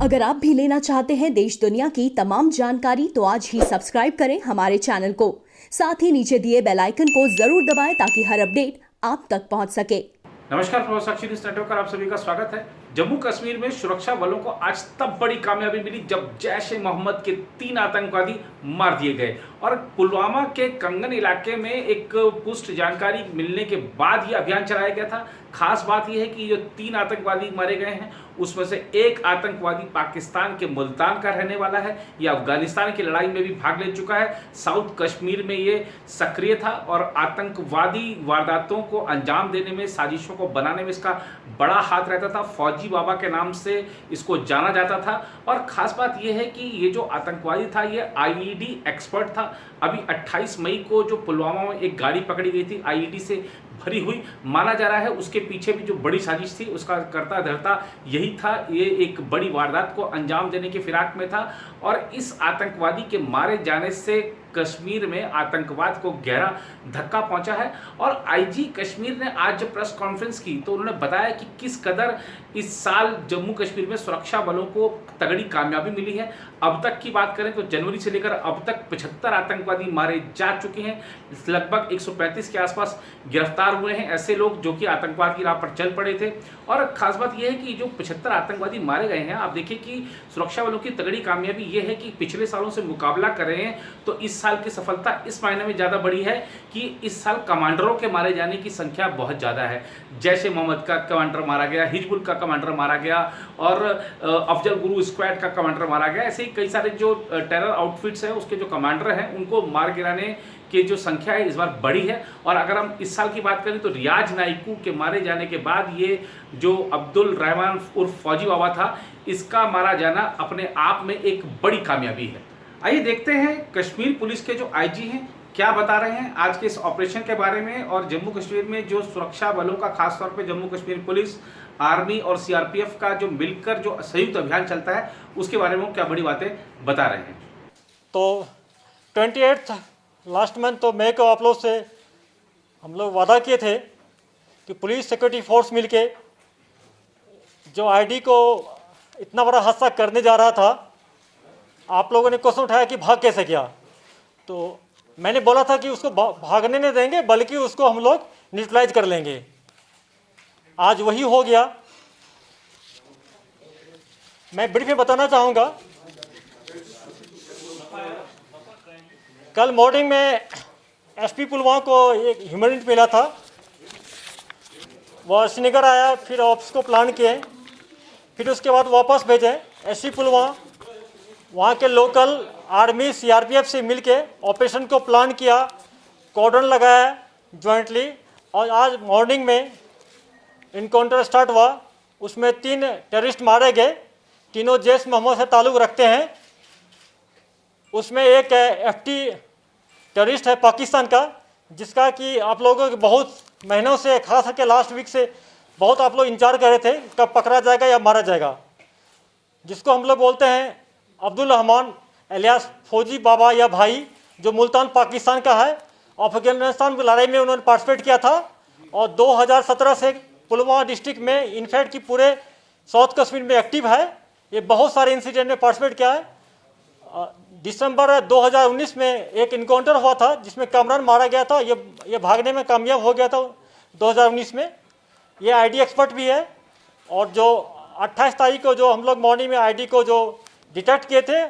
अगर आप भी लेना चाहते हैं देश दुनिया की तमाम जानकारी तो आज ही सब्सक्राइब करें हमारे चैनल को। साथ ही नीचे दिए बेल आइकन को जरूर दबाएं ताकि हर अपडेट आप तक पहुंच सके। नमस्कार प्रभाव साक्षी न्यूज नेटवर्क पर आप सभी का स्वागत है। जम्मू कश्मीर में सुरक्षा बलों को आज तब बड़ी कामयाबी मिली जब जैश-ए-मोहम्मद के 3 आतंकवादी मार दिए गए और पुलवामा के कंगन इलाके में एक पुष्ट जानकारी मिलने के बाद ये अभियान चलाया गया था। खास बात यह है कि जो 3 आतंकवादी मारे गए हैं उसमें से एक आतंकवादी पाकिस्तान के मुल्तान का रहने वाला है। यह अफगानिस्तान की लड़ाई में भी भाग ले चुका है। साउथ कश्मीर में ये सक्रिय था और आतंकवादी वारदातों को अंजाम देने में, साजिशों को बनाने में इसका बड़ा हाथ रहता था। फौजी बाबा के नाम से इसको जाना जाता था और खास बात यह है कि ये जो आतंकवादी था ये आईईडी एक्सपर्ट था। अभी 28 मई को जो पुलवामा में एक गाड़ी पकड़ी गई थी आईईडी से भरी हुई, माना जा रहा है उसके पीछे भी जो बड़ी साजिश थी उसका करता धरता यही था। ये एक बड़ी वारदात को अंजाम देने की फिराक में था और इस आतंकवादी के मारे जाने से कश्मीर में आतंकवाद को गहरा धक्का पहुंचा है। और आईजी कश्मीर ने आज जब प्रेस कॉन्फ्रेंस की तो उन्होंने बताया कि किस कदर इस साल जम्मू कश्मीर में सुरक्षा बलों को तगड़ी कामयाबी मिली है। अब तक की बात करें तो जनवरी से लेकर अब तक 75 आतंकवादी मारे जा चुके हैं। लगभग 135 के आसपास गिरफ्तार हुए हैं ऐसे लोग जो कि आतंकवाद की राह पर चल पड़े थे। और खास बात यह है कि जो 75 आतंकवादी मारे गए हैं, आप देखिए कि सुरक्षा बलों की तगड़ी कामयाबी यह है कि पिछले सालों से मुकाबला कर रहे हैं तो इस साल की सफलता इस मायने में ज़्यादा बड़ी है कि इस साल कमांडरों के मारे जाने की संख्या बहुत ज़्यादा है। जैश-ए-मोहम्मद का कमांडर मारा गया, हिजबुल का कमांडर मारा गया और अफजल गुरु स्क्वाड का कमांडर मारा गया। ऐसे ही कई सारे जो टेरर आउटफिट्स हैं उसके जो कमांडर हैं उनको मार गिराने की जो संख्या है इस बार बड़ी है। और अगर हम इस साल की बात करें तो रियाज नाइकू के मारे जाने के बाद ये जो अब्दुल रहमान उर्फ फौजी बाबा था इसका मारा जाना अपने आप में एक बड़ी कामयाबी है। आइए देखते हैं कश्मीर पुलिस के जो आईजी हैं क्या बता रहे हैं आज के इस ऑपरेशन के बारे में और जम्मू कश्मीर में जो सुरक्षा बलों का, खासतौर पे जम्मू कश्मीर पुलिस, आर्मी और सीआरपीएफ का जो मिलकर जो संयुक्त अभियान चलता है उसके बारे में वो क्या बड़ी बातें बता रहे हैं। तो 28 लास्ट मंथ तो मई को आप लोग से हम लोग वादा किए थे कि पुलिस सिक्योरिटी फोर्स मिलके जो आईडी को इतना बड़ा हादसा करने जा रहा था, आप लोगों ने क्वेश्चन उठाया कि भाग कैसे किया। तो मैंने बोला था कि उसको भागने नहीं देंगे बल्कि उसको हम लोग न्यूट्रलाइज कर लेंगे। आज वही हो गया। मैं ब्रीफ में बताना चाहूँगा, कल मॉर्निंग में एसपी पुलवामा को एक ह्यूमन मिला था। वह श्रीनगर आया, फिर ऑफिस को प्लान किए, फिर उसके बाद वापस भेजे। एसपी पुलवामा वहाँ के लोकल आर्मी सीआरपीएफ से मिलके ऑपरेशन को प्लान किया, कॉर्डन लगाया जॉइंटली और आज मॉर्निंग में इनकाउंटर स्टार्ट हुआ। उसमें 3 टेररिस्ट मारे गए, तीनों जैश-ए-मोहम्मद से ताल्लुक़ रखते हैं। उसमें एक एफटी टेररिस्ट है पाकिस्तान का, जिसका कि आप लोगों के बहुत महीनों से, खास करके लास्ट वीक से बहुत आप लोग इंतजार कर रहे थे कब पकड़ा जाएगा या मारा जाएगा, जिसको हम लोग बोलते हैं अब्दुल रहमान एलियास फौजी बाबा या भाई, जो मुल्तान पाकिस्तान का है। अफगानिस्तान की लड़ाई में उन्होंने पार्टिसिपेट किया था और 2017 से पुलवामा डिस्ट्रिक्ट में, इनफैक्ट कि पूरे साउथ कश्मीर में एक्टिव है। ये बहुत सारे इंसिडेंट में पार्टिसिपेट किया है। दिसंबर 2019 में एक इनकाउंटर हुआ था जिसमें कामरान मारा गया था। ये भागने में कामयाब हो गया था 2019 में। ये आईडी एक्सपर्ट भी है। और जो 28 तारीख को जो हम लोग मॉर्निंग में आईडी को जो डिटेक्ट किए थे,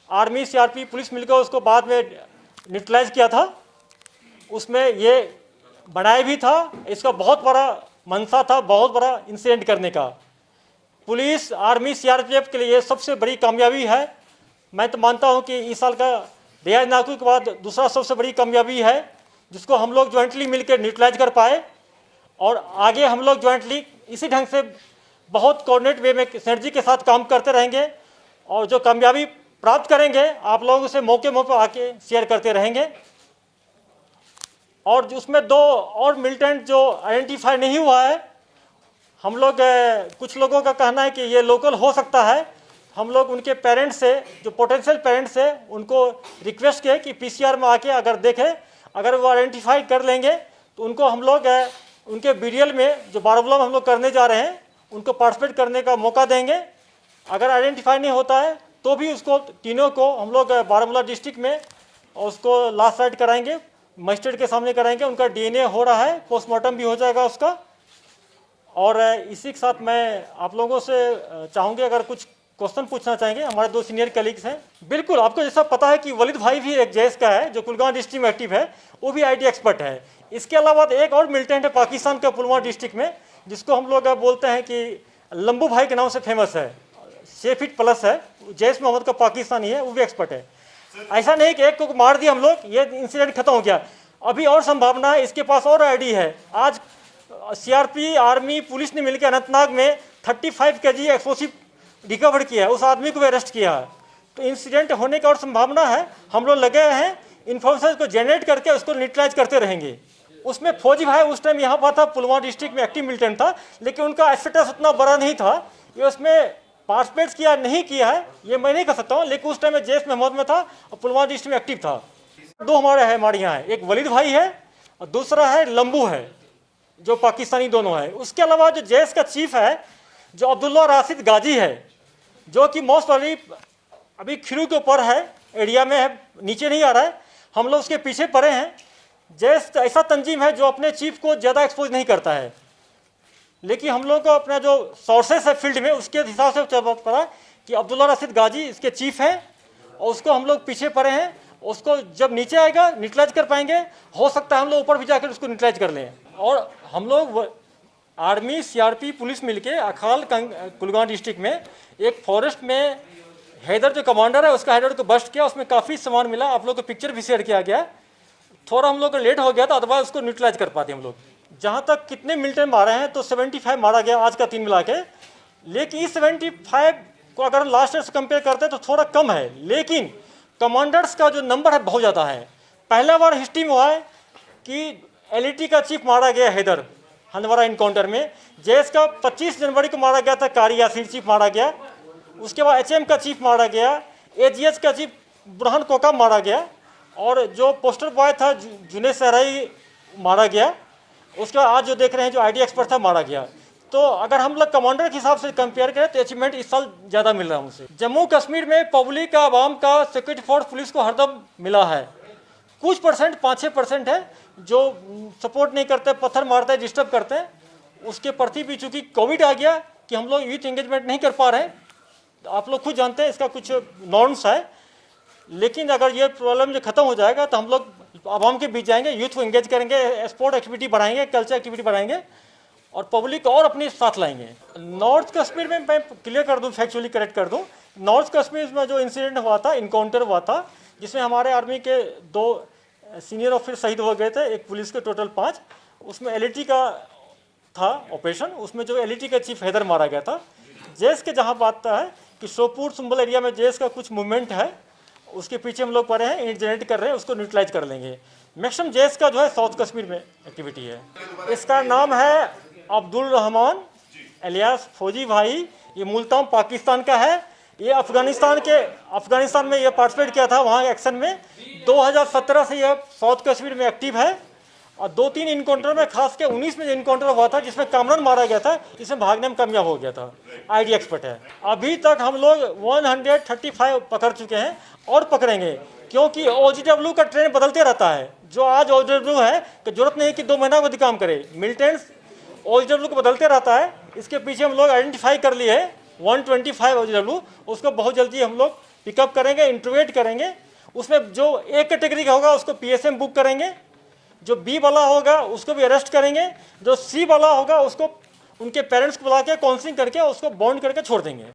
आर्मी सीआरपी पुलिस मिलकर उसको बाद में न्यूट्रलाइज किया था। उसमें ये बनाया भी था, इसका बहुत बड़ा मंशा था, बहुत बड़ा इंसिडेंट करने का। पुलिस, आर्मी, सीआरपीएफ के लिए सबसे बड़ी कामयाबी है। मैं तो मानता हूं कि इस साल का रियाज नाकू के बाद दूसरा सबसे बड़ी कामयाबी है, जिसको हम लोग ज्वाइंटली मिलकर न्यूट्रलाइज कर पाए। और आगे हम लोग ज्वाइंटली इसी ढंग से बहुत कोऑर्डिनेट वे में सिनर्जी के साथ काम करते रहेंगे और जो कामयाबी प्राप्त करेंगे आप लोगों से मौके पर आके शेयर करते रहेंगे। और उसमें 2 और मिलिटेंट जो आइडेंटिफाई नहीं हुआ है, हम लोग कुछ लोगों का कहना है कि ये लोकल हो सकता है। हम लोग उनके पेरेंट्स से, जो पोटेंशियल पेरेंट्स है, उनको रिक्वेस्ट किए कि पीसीआर में आके अगर देखें, अगर वो आइडेंटिफाई कर लेंगे तो उनको हम लोग उनके बीडीएल में जो बारबुला हम लोग करने जा रहे हैं उनको पार्टिसिपेट करने का मौका देंगे। अगर आइडेंटिफाई नहीं होता है तो भी उसको तीनों को हम लोग बारामूला डिस्ट्रिक्ट में उसको लास्ट राइट कराएंगे, मजिस्ट्रेट के सामने कराएंगे। उनका डीएनए हो रहा है, पोस्टमार्टम भी हो जाएगा उसका। और इसी के साथ मैं आप लोगों से चाहूँगी अगर कुछ क्वेश्चन पूछना चाहेंगे, हमारे 2 सीनियर कलीग्स हैं। बिल्कुल, आपको जैसा पता है कि वलीद भाई भी एक जैश का है जो कुलगाम डिस्ट्रिक्ट में एक्टिव है, वो भी आईटी एक्सपर्ट है। इसके अलावा एक और मिलिटेंट है पाकिस्तान का पुलवामा डिस्ट्रिक्ट में, जिसको हम लोग बोलते हैं कि लंबू भाई के नाम से फेमस है, 6 फीट प्लस है, जैश मोहम्मद का पाकिस्तानी है, वो भी एक्सपर्ट है। ऐसा नहीं कि एक को मार दिया हम लोग, ये इंसिडेंट खत्म हो गया। अभी और संभावना है, इसके पास और आईडी है। आज सीआरपी, आर्मी, पुलिस ने मिलकर अनंतनाग में 35 kg एक्सप्लोसिव रिकवर किया है, उस आदमी को भी अरेस्ट किया है। तो इंसिडेंट होने की और संभावना है। हम लोग लगे हैं इन्फॉर्मेशन को जनरेट करके उसको न्यूट्रलाइज करते रहेंगे। उसमें फौजी भाई उस टाइम यहाँ पर था, पुलवामा डिस्ट्रिक्ट में एक्टिव मिलिटेंट था, लेकिन उनका स्टेटस उतना बड़ा नहीं था। ये उसमें पार्टिसिपेट किया नहीं किया है ये मैं नहीं कह सकता हूँ, लेकिन उस टाइम में जैश मोहम्मद में था और पुलवामा डिस्ट्रिक्ट में एक्टिव था। 2 हमारे यहाँ है, एक वलीद भाई है और दूसरा है लंबू है, जो पाकिस्तानी दोनों है। उसके अलावा जो जैश का चीफ है, जो अब्दुल्ला राशिद गाजी है, जो कि मोस्ट वाली अभी खिरू के ऊपर है, एरिया में है, नीचे नहीं आ रहा है, हम लोग उसके पीछे पड़े हैं। जैश ऐसा तंजीम है जो अपने चीफ को ज़्यादा एक्सपोज नहीं करता है, लेकिन हम लोग को अपना जो सोर्सेस है फील्ड में, उसके हिसाब से पता कि अब्दुल्ला राशिद गाजी इसके चीफ है और उसको हम लोग पीछे पड़े हैं। उसको जब नीचे आएगा न्यूट्रलाइज कर पाएंगे, हो सकता है हम लोग ऊपर भी जाकर उसको न्यूट्रलाइज कर लें। और हम लोग आर्मी, सीआरपी, पुलिस मिलके अखाल कुलगाम डिस्ट्रिक्ट में एक फॉरेस्ट में हैदर जो कमांडर है उसका हैदर को बस्ट किया, उसमें काफ़ी सामान मिला। आप लोग को पिक्चर भी शेयर किया गया। थोड़ा हम लोग को लेट हो गया था, अदरवाइज उसको न्यूट्रलाइज कर पाते हम लोग। जहाँ तक कितने मिलिटेंट मारे हैं तो 75 मारा गया आज का 3 मिला के, लेकिन इस 75 को अगर लास्ट ईयर से कंपेयर करते हैं तो थोड़ा कम है, लेकिन कमांडर्स का जो नंबर है बहुत ज़्यादा है। पहला बार हिस्ट्री में हुआ है कि एलईटी का चीफ मारा गया हैदर हंदवारा इनकाउंटर में। जैश का 25 जनवरी को मारा गया था, कारी यासीर चीफ मारा गया। उसके बाद एचएम का चीफ मारा गया, एजीएच का चीफ बुरहान कोका मारा गया, और जो पोस्टर बॉय था जुनेद सहराई मारा गया। उसके बाद आज जो देख रहे हैं जो आईटी एक्सपर्ट था मारा गया। तो अगर हम लोग कमांडर के हिसाब से कंपेयर करें तो अचीवमेंट इस साल ज़्यादा मिल रहा है उनसे। जम्मू कश्मीर में पब्लिक का, आवाम का, सिक्योरिटी फोर्स, पुलिस को हरदम मिला है। कुछ परसेंट 5-6% है जो सपोर्ट नहीं करते, पत्थर मारते हैं, डिस्टर्ब करते हैं। उसके प्रति भी चूँकि कोविड आ गया कि हम लोग यूथ एंगेजमेंट नहीं कर पा रहे हैं, आप लोग खुद जानते हैं इसका कुछ नॉर्म्स है। लेकिन अगर ये प्रॉब्लम जो खत्म हो जाएगा तो हम लोग आवाम के बीच जाएंगे, यूथ को एंगेज करेंगे, स्पोर्ट एक्टिविटी बढ़ाएंगे, कल्चर एक्टिविटी बढ़ाएंगे और पब्लिक और अपने साथ लाएंगे। नॉर्थ कश्मीर में मैं क्लियर कर दूं, फैक्चुअली करेक्ट कर दूं, नॉर्थ कश्मीर में जो इंसिडेंट हुआ था, इनकाउंटर हुआ था, जिसमें हमारे आर्मी के 2 सीनियर ऑफिसर शहीद हो गए थे, एक पुलिस के टोटल 5। उसमें एलईटी का था ऑपरेशन, उसमें जो एलईटी का चीफ हैदर मारा गया था। जैश के जहाँ बात है कि शोपुर सुंबल एरिया में जैश का कुछ मूवमेंट है, उसके पीछे हम लोग पड़े हैं, ईंट जनरेट कर रहे हैं, उसको न्यूट्रलाइज कर लेंगे। मैक्सिमम जैश का जो है साउथ कश्मीर में एक्टिविटी है। इसका नाम है अब्दुल रहमान एलियास फौजी भाई। ये मुल्तान पाकिस्तान का है। ये अफगानिस्तान में ये पार्टिसिपेट किया था वहाँ एक्शन में। 2017 से ये साउथ कश्मीर में एक्टिव है और 2-3 इनकाउंटर में, खास के 19 में इनकाउंटर हुआ था जिसमें कामरान मारा गया था, इसमें भागने में कामयाब हो गया था। आईडी एक्सपर्ट है। अभी तक हम लोग 135 पकड़ चुके हैं और पकड़ेंगे, क्योंकि OGW का ट्रेंड बदलते रहता है। जो आज OGW है तो जरूरत नहीं कि 2 महीना में काम करे, मिलिटेंट्स OGW को बदलते रहता है। इसके पीछे हम लोग आइडेंटिफाई कर लिए है 125 OGW, उसको बहुत जल्दी हम लोग पिकअप करेंगे, इंट्रोगेट करेंगे। उसमें जो A कैटेगरी का होगा उसको PSM बुक करेंगे, जो B वाला होगा उसको भी अरेस्ट करेंगे, जो C वाला होगा उसको उनके पेरेंट्स को बुला के काउंसलिंग करके उसको बॉन्ड करके छोड़ देंगे।